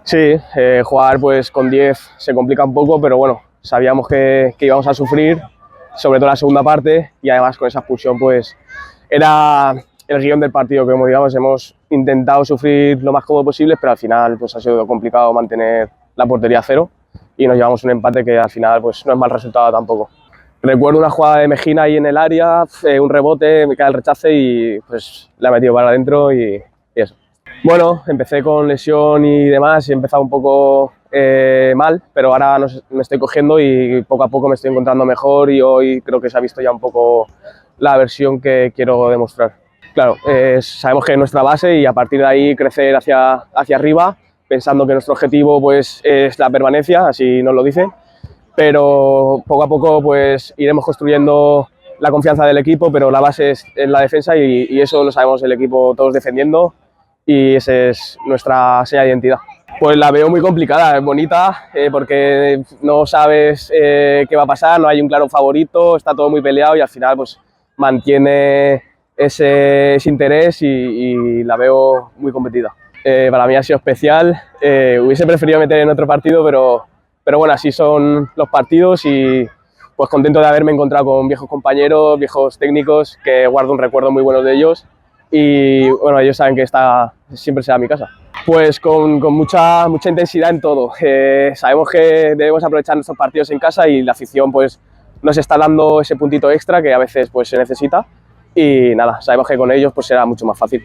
Sí, jugar pues con 10 se complica un poco, pero bueno, sabíamos que íbamos a sufrir, sobre todo la segunda parte, y además con esa expulsión pues era el guión del partido, que como digamos hemos intentado sufrir lo más cómodo posible, pero al final pues ha sido complicado mantener la portería a cero y nos llevamos un empate que al final pues no es mal resultado tampoco. Recuerdo una jugada de Mejina ahí en el área, un rebote, me cae el rechace y pues la he metido para adentro y eso. Bueno, empecé con lesión y demás y he empezado un poco mal, pero ahora me estoy cogiendo y poco a poco me estoy encontrando mejor y hoy creo que se ha visto ya un poco la versión que quiero demostrar. Claro, sabemos que es nuestra base y a partir de ahí crecer hacia arriba, pensando que nuestro objetivo pues, es la permanencia, así nos lo dicen, pero poco a poco pues, iremos construyendo la confianza del equipo, pero la base es la defensa y eso lo sabemos el equipo todos defendiendo y esa es nuestra señal de identidad. Pues la veo muy complicada, es bonita porque no sabes qué va a pasar, no hay un claro favorito, está todo muy peleado y al final pues mantiene ese interés y la veo muy competida. Para mí ha sido especial, hubiese preferido meter en otro partido, pero bueno, así son los partidos y pues contento de haberme encontrado con viejos compañeros, viejos técnicos, que guardo un recuerdo muy bueno de ellos y bueno, ellos saben que siempre será mi casa. Pues con mucha intensidad en todo. Sabemos que debemos aprovechar nuestros partidos en casa y la afición pues nos está dando ese puntito extra que a veces pues se necesita y nada, sabemos que con ellos pues será mucho más fácil.